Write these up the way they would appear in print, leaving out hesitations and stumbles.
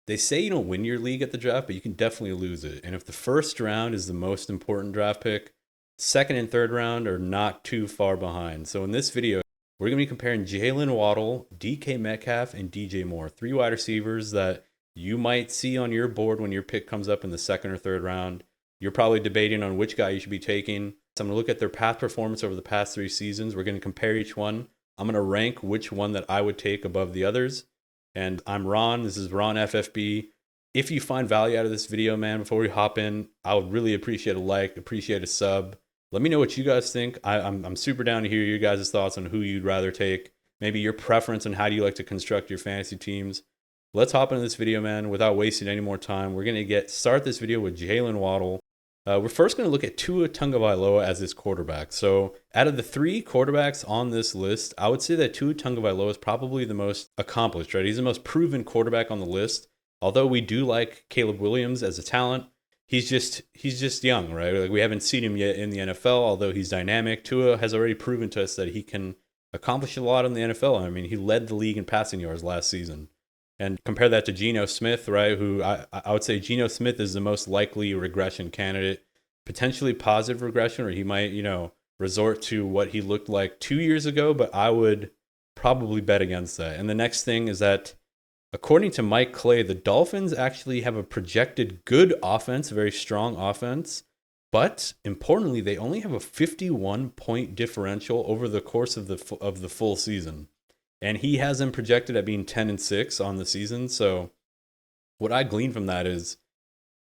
they say you don't win your league at the draft, but you can definitely lose it. And if the first round is the most important draft pick, second and third round are not too far behind. So in this video, we're going to be comparing Jaylen Waddle, DK Metcalf, and DJ Moore, three wide receivers that you might see on your board when your pick comes up in the second or third round. You're probably debating on which guy you should be taking. So I'm going to look at their past performance over the past 3 seasons. We're going to compare each one. I'm going to rank which one that I would take above the others. And I'm Ron. This is Ron FFB. If you find value out of this video, man, before we hop in, I would really appreciate a like, appreciate a sub. Let me know what you guys think. I'm super down to hear you guys' thoughts on who you'd rather take. Maybe your preference on how do you like to construct your fantasy teams. Let's hop into this video, man, without wasting any more time. We're going to start this video with Jaylen Waddle. We're first going to look at Tua Tagovailoa as his quarterback. So out of the 3 quarterbacks on this list, I would say that Tua Tagovailoa is probably the most accomplished, right? He's the most proven quarterback on the list. Although we do like Caleb Williams as a talent, he's just young, right? Like we haven't seen him yet in the NFL, although he's dynamic. Tua has already proven to us that he can accomplish a lot in the NFL. I mean, he led the league in passing yards last season. And compare that to Geno Smith, right? Who I would say Geno Smith is the most likely regression candidate, potentially positive regression, or he might, resort to what he looked like 2 years ago, but I would probably bet against that. And the next thing is that according to Mike Clay, the Dolphins actually have a projected good offense, a very strong offense, but importantly, they only have a 51-point differential over the course of the full season. And he has them projected at being 10-6 on the season. So what I glean from that is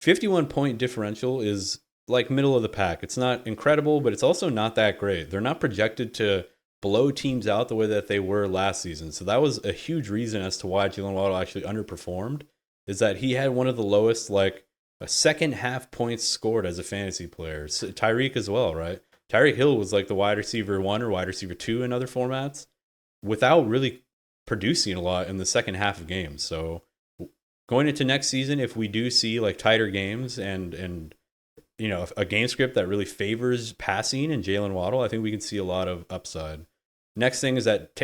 51-point differential is like middle of the pack. It's not incredible, but it's also not that great. They're not projected to blow teams out the way that they were last season. So that was a huge reason as to why Jaylen Waddle actually underperformed, is that he had one of the lowest, like a second half points scored as a fantasy player. So Tyreek as well, right? Tyreek Hill was like the wide receiver 1 or wide receiver 2 in other formats, without really producing a lot in the second half of games. So going into next season, if we do see like tighter games and a game script that really favors passing and Jaylen Waddle, I think we can see a lot of upside. Next thing is that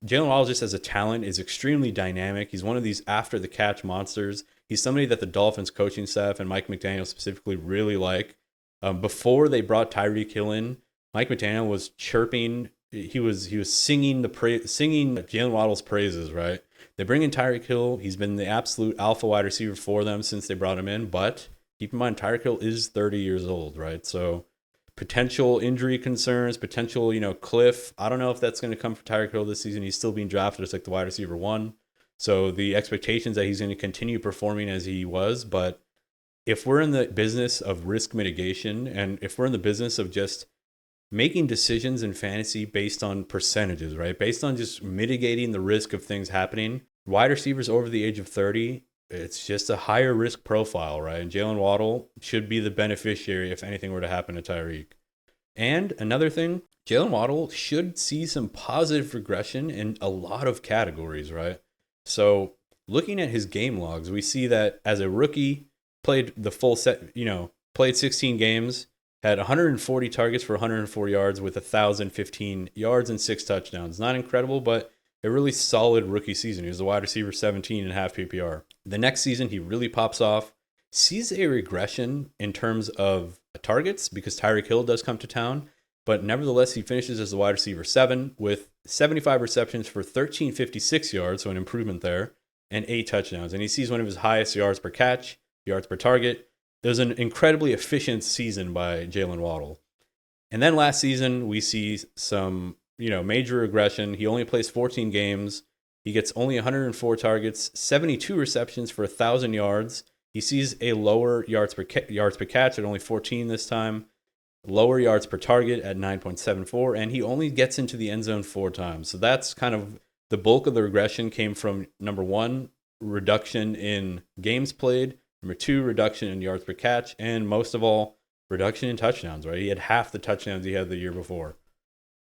Jaylen Waddle just as a talent is extremely dynamic. He's one of these after the catch monsters. He's somebody that the Dolphins coaching staff and Mike McDaniel specifically really like. Before they brought Tyreek Hill in, Mike McDaniel was chirping. He was singing singing Jaylen Waddle's praises, right? They bring in Tyreek Hill. He's been the absolute alpha wide receiver for them since they brought him in. But keep in mind, Tyreek Hill is 30 years old, right? So potential injury concerns, potential, cliff. I don't know if that's going to come for Tyreek Hill this season. He's still being drafted as like the wide receiver 1. So the expectations that he's going to continue performing as he was. But if we're in the business of risk mitigation, and if we're in the business of just making decisions in fantasy based on percentages, right? Based on just mitigating the risk of things happening. Wide receivers over the age of 30, it's just a higher risk profile, right? And Jaylen Waddle should be the beneficiary if anything were to happen to Tyreek. And another thing, Jaylen Waddle should see some positive regression in a lot of categories, right? So looking at his game logs, we see that as a rookie, played the full set, played 16 games, had 140 targets for 104 yards with 1,015 yards and 6 touchdowns. Not incredible, but a really solid rookie season. He was a wide receiver 17 and half PPR. The next season, he really pops off, sees a regression in terms of targets because Tyreek Hill does come to town, but nevertheless, he finishes as a wide receiver 7 with 75 receptions for 1,356 yards, so an improvement there, and 8 touchdowns. And he sees one of his highest yards per catch, yards per target. It was an incredibly efficient season by Jaylen Waddle. And then last season, we see some, major regression. He only plays 14 games. He gets only 104 targets, 72 receptions for 1,000 yards. He sees a lower yards per catch at only 14 this time, lower yards per target at 9.74, and he only gets into the end zone 4 times. So that's kind of the bulk of the regression came from, number 1, reduction in games played, number 2, reduction in yards per catch, and most of all, reduction in touchdowns, right? He had half the touchdowns he had the year before.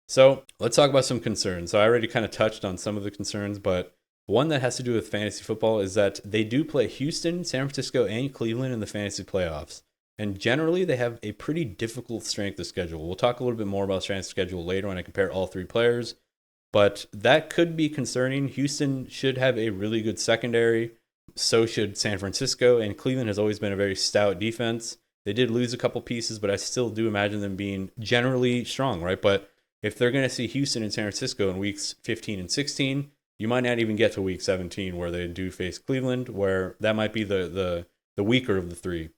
So let's talk about some concerns. So I already kind of touched on some of the concerns, but one that has to do with fantasy football is that they do play Houston, San Francisco, and Cleveland in the fantasy playoffs. And generally, they have a pretty difficult strength of schedule. We'll talk a little bit more about strength of schedule later when I compare all 3 players. But that could be concerning. Houston should have a really good secondary. So should San Francisco, and Cleveland has always been a very stout defense. They did lose a couple pieces, but I still do imagine them being generally strong, right? But if they're going to see Houston and San Francisco in weeks 15 and 16, you might not even get to week 17 where they do face Cleveland, where that might be the weaker of the three.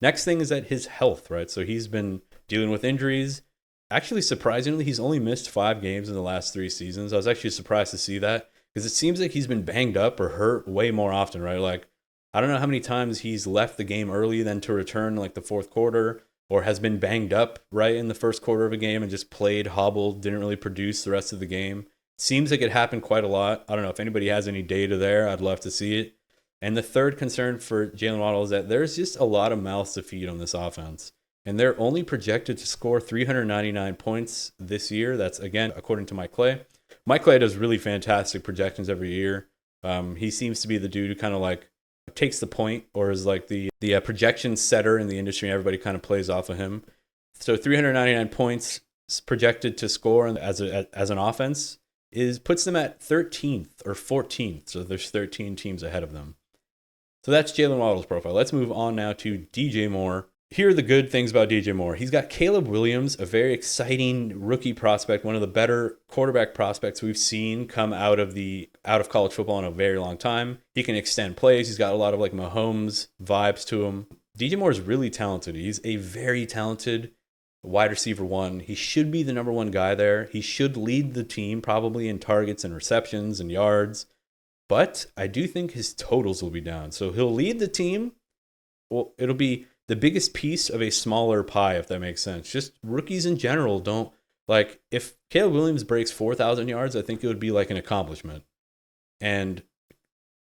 Next thing is that his health, right? So he's been dealing with injuries. Actually, surprisingly, he's only missed 5 games in the last 3 seasons. I was actually surprised to see that because it seems like he's been banged up or hurt way more often, right? Like, I don't know how many times he's left the game early then to return like the fourth quarter, or has been banged up right in the first quarter of a game and just played hobbled, didn't really produce the rest of the game. Seems like it happened quite a lot. I don't know if anybody has any data there. I'd love to see it. And the third concern for Jaylen Waddle is that there's just a lot of mouths to feed on this offense. And they're only projected to score 399 points this year. That's, again, according to Mike Clay. Mike Clay does really fantastic projections every year. He seems to be the dude who kind of like takes the point, or is like the projection setter in the industry, and everybody kind of plays off of him. So 399 points projected to score as an offense puts them at 13th or 14th. So there's 13 teams ahead of them. So that's Jaylen Waddle's profile. Let's move on now to DJ Moore. Here are the good things about DJ Moore. He's got Caleb Williams, a very exciting rookie prospect, one of the better quarterback prospects we've seen come out of college football in a very long time. He can extend plays. He's got a lot of like Mahomes vibes to him. DJ Moore is really talented. He's a very talented wide receiver one. He should be the number one guy there. He should lead the team probably in targets and receptions and yards. But I do think his totals will be down. So he'll lead the team. Well, it'll be the biggest piece of a smaller pie, if that makes sense. Just rookies in general don't, like, if Caleb Williams breaks 4,000 yards, I think it would be like an accomplishment. And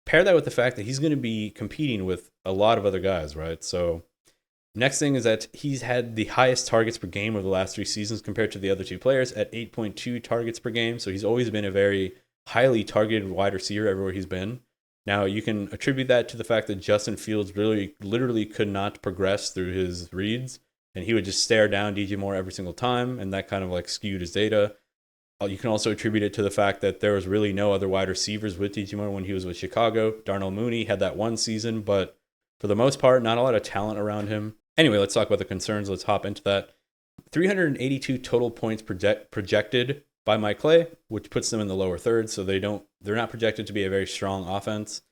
pair that with the fact that he's going to be competing with a lot of other guys, right? So next thing is that he's had the highest targets per game over the last 3 seasons compared to the other 2 players at 8.2 targets per game. So he's always been a very highly targeted wide receiver everywhere he's been. Now, you can attribute that to the fact that Justin Fields really literally could not progress through his reads, and he would just stare down DJ Moore every single time, and that kind of like skewed his data. You can also attribute it to the fact that there was really no other wide receivers with DJ Moore when he was with Chicago. Darnell Mooney had that one season, but for the most part, not a lot of talent around him. Anyway, let's talk about the concerns. Let's hop into that. 382 total points projected by Mike Clay, which puts them in the lower third, so they're not projected to be a very strong offense.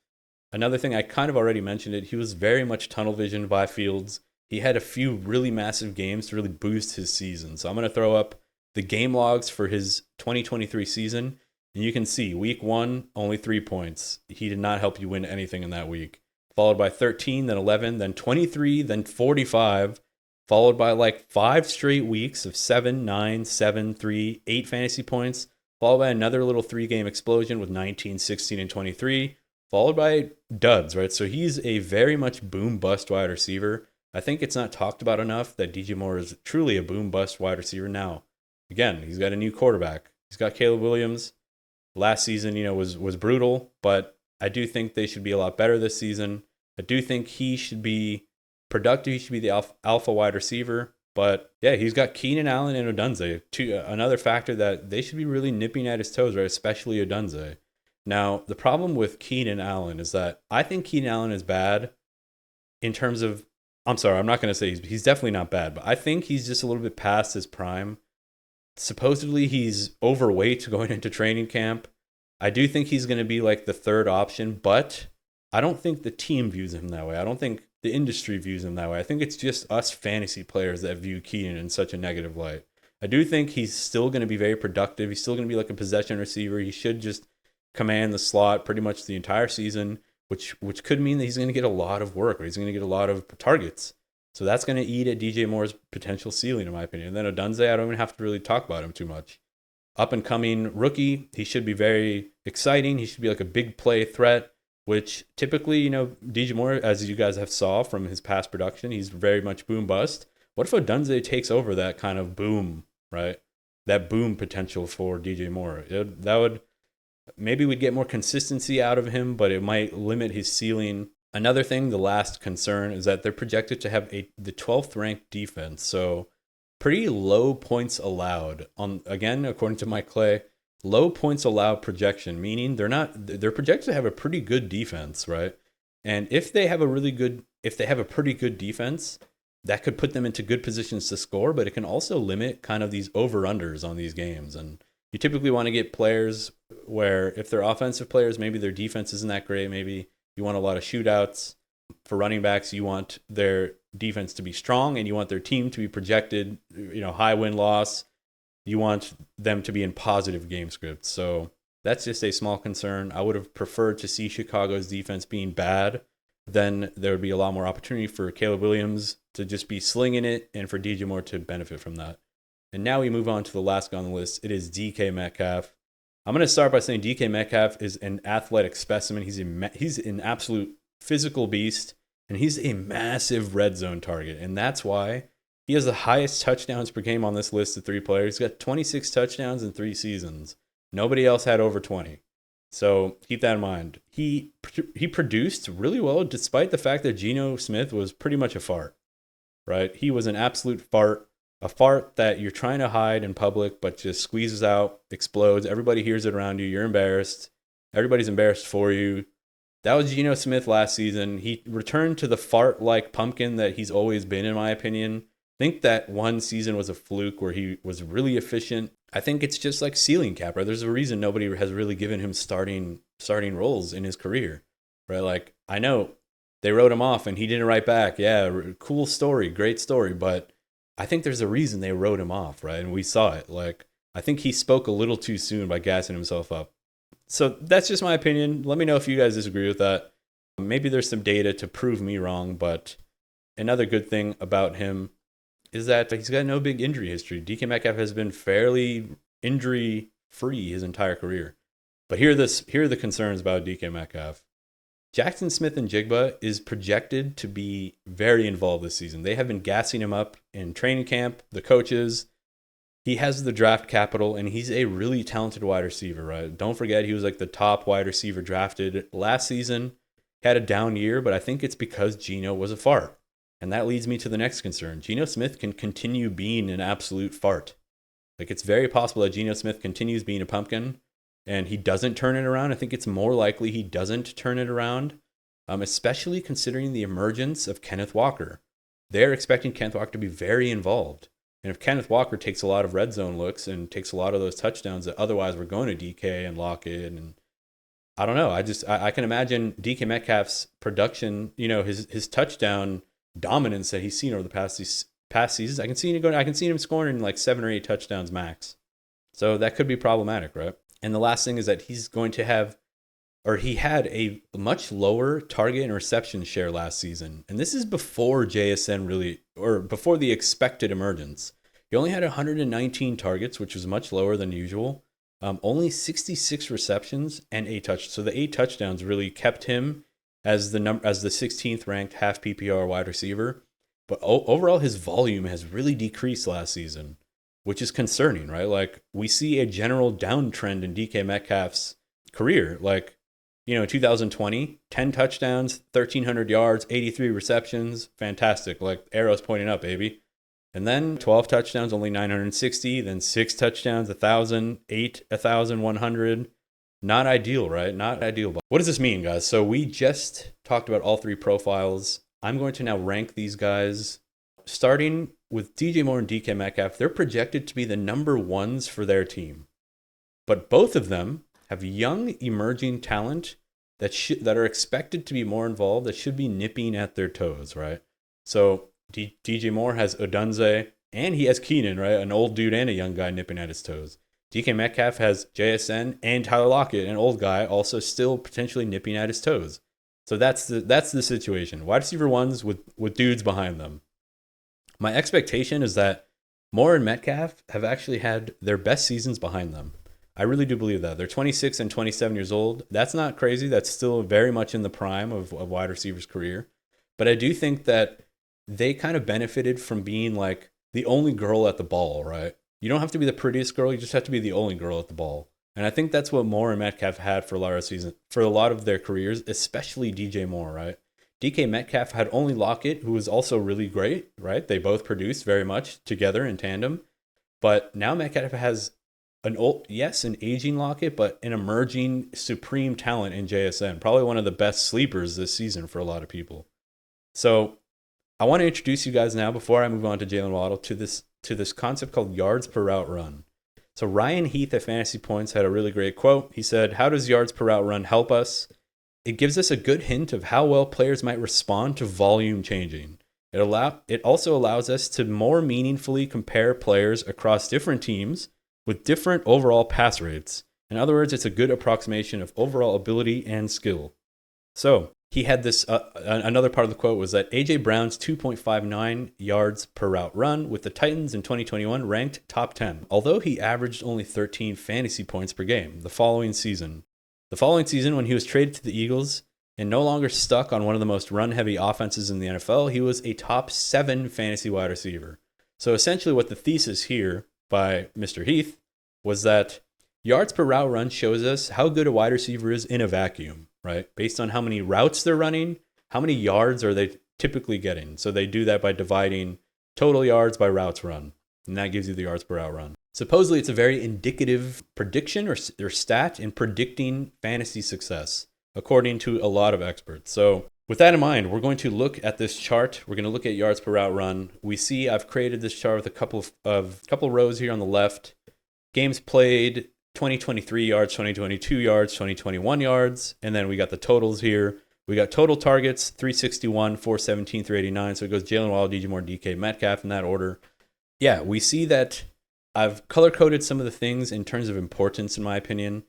Another thing, I kind of already mentioned it, he was very much tunnel visioned by Fields. He had a few really massive games to really boost his season. So I'm going to throw up the game logs for his 2023 season, and you can see week 1, only 3 points. He did not help you win anything in that week. Followed by 13, then 11, then 23, then 45, followed by like 5 straight weeks of 7, 9, 7, 3, 8 fantasy points, followed by another little 3-game explosion with 19, 16, and 23, followed by duds, right? So he's a very much boom-bust wide receiver. I think it's not talked about enough that DJ Moore is truly a boom-bust wide receiver now. Again, he's got a new quarterback. He's got Caleb Williams. Last season, was brutal, but I do think they should be a lot better this season. I do think he should be productive. He should be the alpha wide receiver. But yeah, he's got Keenan Allen and Odunze. Another factor that they should be really nipping at his toes, right? Especially Odunze. Now, the problem with Keenan Allen is that I think Keenan Allen is bad in terms of, I'm sorry, I'm not going to say he's definitely not bad, but I think he's just a little bit past his prime. Supposedly he's overweight going into training camp. I do think he's going to be like the third option, but I don't think the team views him that way. I don't think the industry views him that way. I think it's just us fantasy players that view Keenan in such a negative light. I do think he's still going to be very productive. He's still going to be like a possession receiver. He should just command the slot pretty much the entire season, which could mean that he's going to get a lot of work, or he's going to get a lot of targets. So that's going to eat at DJ Moore's potential ceiling, in my opinion. And then Odunze, I don't even have to really talk about him too much. Up and coming rookie, he should be very exciting. He should be like a big play threat, which typically, DJ Moore, as you guys have saw from his past production, he's very much boom bust. What if Odunze takes over that kind of boom, right? That boom potential for DJ Moore. That would, maybe we'd get more consistency out of him, but it might limit his ceiling. Another thing, the last concern, is that they're projected to have the 12th ranked defense. So pretty low points allowed again, according to Mike Clay, low points allowed projection, meaning they're projected to have a pretty good defense, right? And if they have a pretty good defense, that could put them into good positions to score, but it can also limit kind of these over-unders on these games. And you typically want to get players where if they're offensive players, maybe their defense isn't that great. Maybe you want a lot of shootouts. For running backs, you want their defense to be strong and you want their team to be projected, high win-loss. You want them to be in positive game scripts. So that's just a small concern. I would have preferred to see Chicago's defense being bad. Then there would be a lot more opportunity for Caleb Williams to just be slinging it and for DJ Moore to benefit from that. And now we move on to the last guy on the list. It is DK Metcalf. I'm going to start by saying DK Metcalf is an athletic specimen. He's an absolute physical beast, and he's a massive red zone target. And that's why he has the highest touchdowns per game on this list of 3 players. He's got 26 touchdowns in 3 seasons. Nobody else had over 20. So keep that in mind. He produced really well despite the fact that Geno Smith was pretty much a fart, right? He was an absolute fart, a fart that you're trying to hide in public but just squeezes out, explodes. Everybody hears it around you. You're embarrassed. Everybody's embarrassed for you. That was Geno Smith last season. He returned to the fart-like pumpkin that he's always been, in my opinion. I think that one season was a fluke where he was really efficient. I think it's just like ceiling cap, right? There's a reason nobody has really given him starting roles in his career, right? Like, I know they wrote him off and he didn't write back. Yeah, cool story, great story. But I think there's a reason they wrote him off, right? And we saw it. Like, I think he spoke a little too soon by gassing himself up. So that's just my opinion. Let me know if you guys disagree with that. Maybe there's some data to prove me wrong, but another good thing about him is that he's got no big injury history. DK Metcalf has been fairly injury-free his entire career. But here are the concerns about DK Metcalf. Jackson Smith-Njigba is projected to be very involved this season. They have been gassing him up in training camp, the coaches. He has the draft capital, and he's a really talented wide receiver, right? Don't forget, he was like the top wide receiver drafted last season. Had a down year, but I think it's because Geno was a fart. And that leads me to the next concern. Geno Smith can continue being an absolute fart. Like, it's very possible that Geno Smith continues being a pumpkin and he doesn't turn it around. I think it's more likely he doesn't turn it around, especially considering the emergence of Kenneth Walker. They're expecting Kenneth Walker to be very involved. And if Kenneth Walker takes a lot of red zone looks and takes a lot of those touchdowns that otherwise were going to DK and Lockett, and I don't know. I can imagine DK Metcalf's production, his touchdown dominance that he's seen over the past seasons. I can see him scoring like 7 or 8 touchdowns max. So that could be problematic, right? And the last thing is that he had a much lower target and reception share last season. And this is before JSN before the expected emergence. He only had 119 targets, which was much lower than usual. Only 66 receptions and 8 touchdowns. So the 8 touchdowns really kept him as the 16th ranked half PPR wide receiver. But overall, his volume has really decreased last season, which is concerning, right? Like, we see a general downtrend in DK Metcalf's career. Like, 2020, 10 touchdowns, 1,300 yards, 83 receptions. Fantastic. Like, arrows pointing up, baby. And then 12 touchdowns, only 960. Then 6 touchdowns, 1,000, 8, 1,100. Not ideal, right? Not ideal. What does this mean, guys? So we just talked about all 3 profiles. I'm going to now rank these guys. Starting with DJ Moore and DK Metcalf, they're projected to be the number 1s for their team. But both of them have young, emerging talent that are expected to be more involved, that should be nipping at their toes, right? So DJ Moore has Odunze, and he has Keenan, right? An old dude and a young guy nipping at his toes. DK Metcalf has JSN and Tyler Lockett, an old guy, also still potentially nipping at his toes. So that's the situation. Wide receiver 1s with dudes behind them. My expectation is that Moore and Metcalf have actually had their best seasons behind them. I really do believe that. They're 26 and 27 years old. That's not crazy. That's still very much in the prime of a wide receiver's career. But I do think that they kind of benefited from being like the only girl at the ball, right? You don't have to be the prettiest girl. You just have to be the only girl at the ball. And I think that's what Moore and Metcalf had for a lot of their careers, especially DJ Moore, right? DK Metcalf had only Lockett, who was also really great, right? They both produced very much together in tandem. But now Metcalf has an aging Lockett, but an emerging supreme talent in JSN. Probably one of the best sleepers this season for a lot of people. So I want to introduce you guys now, before I move on to Jaylen Waddle, to this concept called yards per route run. So Ryan Heath at Fantasy Points had a really great quote. He said, "How does yards per route run help us? It gives us a good hint of how well players might respond to volume changing. It also allows us to more meaningfully compare players across different teams with different overall pass rates. In other words, it's a good approximation of overall ability and skill." So he had this, another part of the quote was that A.J. Brown's 2.59 yards per route run with the Titans in 2021 ranked top 10, although he averaged only 13 fantasy points per game the following season. The following season, when he was traded to the Eagles and no longer stuck on one of the most run-heavy offenses in the NFL, he was a top 7 fantasy wide receiver. So essentially what the thesis here by Mr. Heath was that yards per route run shows us how good a wide receiver is in a vacuum, right? Based on how many routes they're running, how many yards are they typically getting. So they do that by dividing total yards by routes run, and that gives you the yards per route run. Supposedly, it's a very indicative prediction or stat in predicting fantasy success, according to a lot of experts. So with that in mind, we're going to look at this chart. We're going to look at yards per route run. We see I've created this chart with a couple of rows here on the left. Games played, 2023 yards, 2022 yards, 2021 yards, and then we got the totals here. We got total targets, 361, 417, 389. So it goes Jaylen Waddle, DJ Moore, DK Metcalf in that order. Yeah, we see that I've color-coded some of the things in terms of importance, in my opinion.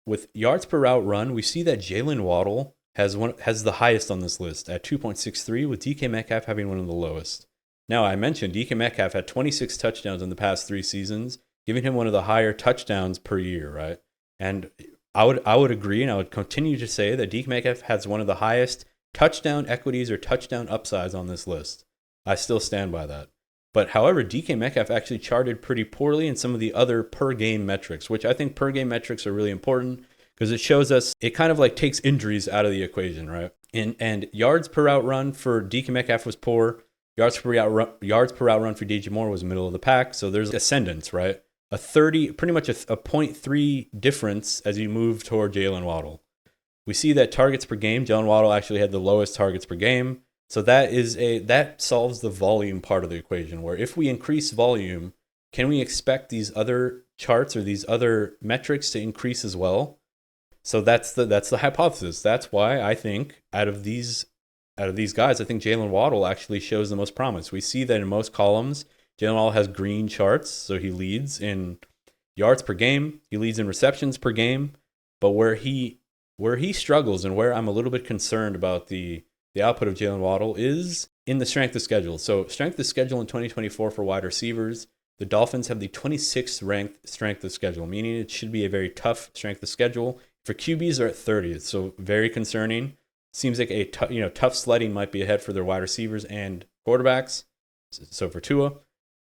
With yards per route run, we see that Jaylen Waddle has the highest on this list at 2.63, with DK Metcalf having one of the lowest. Now, I mentioned DK Metcalf had 26 touchdowns in the past 3 seasons, giving him one of the higher touchdowns per year, right? And I would agree, and I would continue to say that DK Metcalf has one of the highest touchdown equities or touchdown upsides on this list. I still stand by that. But however, DK Metcalf actually charted pretty poorly in some of the other per game metrics, which I think per game metrics are really important because it shows us, it kind of like takes injuries out of the equation, right? And yards per route run for DK Metcalf was poor. Yards per route run for DJ Moore was middle of the pack. So there's ascendance, right? Pretty much a 0.3 difference as you move toward Jaylen Waddle. We see that targets per game, Jaylen Waddle actually had the lowest targets per game. So that solves the volume part of the equation, where if we increase volume, can we expect these other charts or these other metrics to increase as well? So that's the hypothesis. That's why I think out of these guys, I think Jaylen Waddle actually shows the most promise. We see that in most columns, Jaylen Waddle has green charts, so he leads in yards per game, he leads in receptions per game, but where he struggles and where I'm a little bit concerned about the output of Jaylen Waddle is in the strength of schedule. So strength of schedule in 2024 for wide receivers, the Dolphins have the 26th ranked strength of schedule, meaning it should be a very tough strength of schedule. For QBs, they're at 30th, so very concerning. Seems like tough sledding might be ahead for their wide receivers and quarterbacks. So for Tua,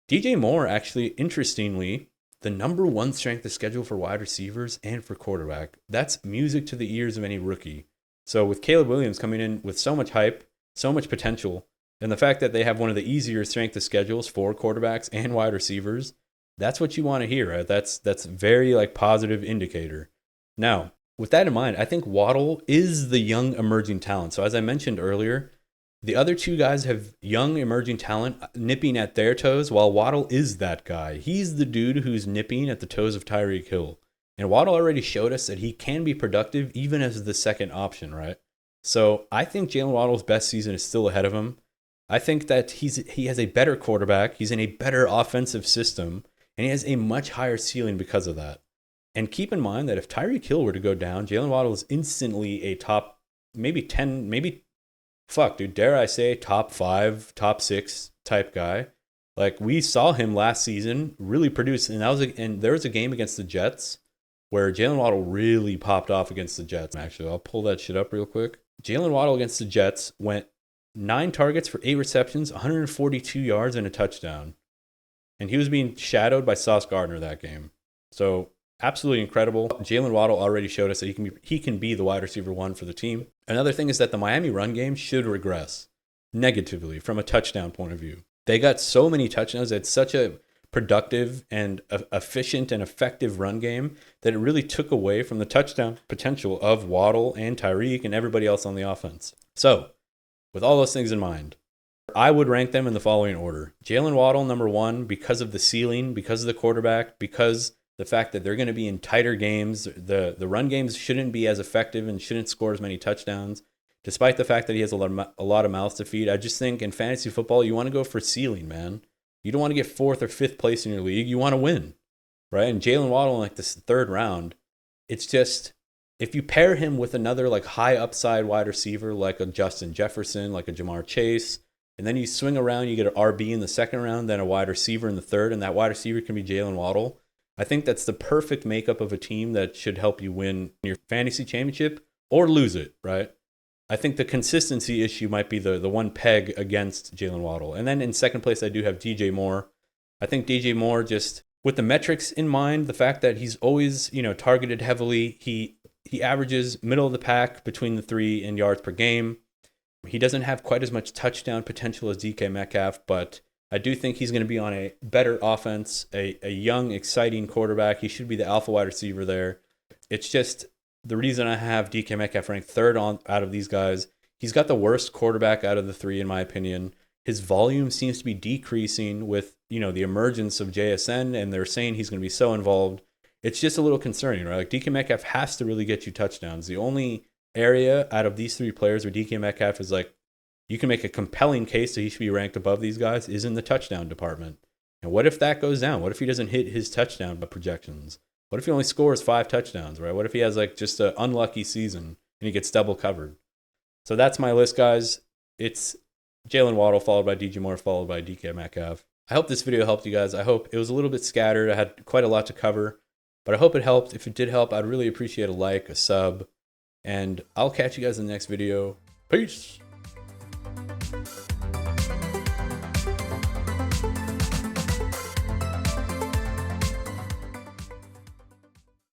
DJ Moore actually, interestingly, the number 1 strength of schedule for wide receivers and for quarterback. That's music to the ears of any rookie. So with Caleb Williams coming in with so much hype, so much potential, and the fact that they have one of the easier strength of schedules for quarterbacks and wide receivers, that's what you want to hear, right? That's very positive indicator. Now, with that in mind, I think Waddle is the young emerging talent. So as I mentioned earlier, the other 2 guys have young emerging talent nipping at their toes, while Waddle is that guy. He's the dude who's nipping at the toes of Tyreek Hill. And Waddle already showed us that he can be productive even as the second option, right? So I think Jaylen Waddle's best season is still ahead of him. I think that he has a better quarterback. He's in a better offensive system, and he has a much higher ceiling because of that. And keep in mind that if Tyreek Hill were to go down, Jaylen Waddle is instantly a top, maybe 10, dare I say top 5, top 6 type guy. Like we saw him last season really produce, and there was a game against the Jets where Jaylen Waddle really popped off against the Jets. Actually, I'll pull that shit up real quick. Jaylen Waddle against the Jets went 9 targets for 8 receptions, 142 yards, and a touchdown. And he was being shadowed by Sauce Gardner that game. So absolutely incredible. Jaylen Waddle already showed us that he can be the wide receiver 1 for the team. Another thing is that the Miami run game should regress negatively from a touchdown point of view. They got so many touchdowns. It's such a productive and efficient and effective run game that it really took away from the touchdown potential of Waddle and Tyreek and everybody else on the offense. So, with all those things in mind, I would rank them in the following order. Jaylen Waddle, number 1, because of the ceiling, because of the quarterback, because the fact that they're going to be in tighter games. The run games shouldn't be as effective and shouldn't score as many touchdowns, despite the fact that he has a lot of mouths to feed. I just think in fantasy football, you want to go for ceiling, man. You don't want to get 4th or 5th place in your league. You want to win, right? And Jaylen Waddle in like this 3rd round, it's just, if you pair him with another like high upside wide receiver like a Justin Jefferson, like a Jamar Chase, and then you swing around, you get an RB in the 2nd round, then a wide receiver in the 3rd, and that wide receiver can be Jaylen Waddle. I think that's the perfect makeup of a team that should help you win your fantasy championship or lose it, right? I think the consistency issue might be the one peg against Jaylen Waddle. And then in 2nd place, I do have DJ Moore. I think DJ Moore, just with the metrics in mind, the fact that he's always, targeted heavily, he averages middle of the pack between the 3 in yards per game. He doesn't have quite as much touchdown potential as DK Metcalf, but I do think he's going to be on a better offense, a young, exciting quarterback. He should be the alpha wide receiver there. It's just the reason I have DK Metcalf ranked 3rd out of these guys. He's got the worst quarterback out of the 3, in my opinion. His volume seems to be decreasing with, the emergence of JSN, and they're saying he's going to be so involved. It's just a little concerning, right? Like DK Metcalf has to really get you touchdowns. The only area out of these 3 players where DK Metcalf is like, you can make a compelling case that he should be ranked above these guys is in the touchdown department. And what if that goes down? What if he doesn't hit his touchdown projections? What if he only scores 5 touchdowns, right? What if he has like just an unlucky season and he gets double covered? So that's my list, guys. It's Jaylen Waddle followed by DJ Moore followed by DK Metcalf. I hope this video helped you guys. I hope it was a little bit scattered. I had quite a lot to cover, but I hope it helped. If it did help, I'd really appreciate a like, a sub, and I'll catch you guys in the next video. Peace.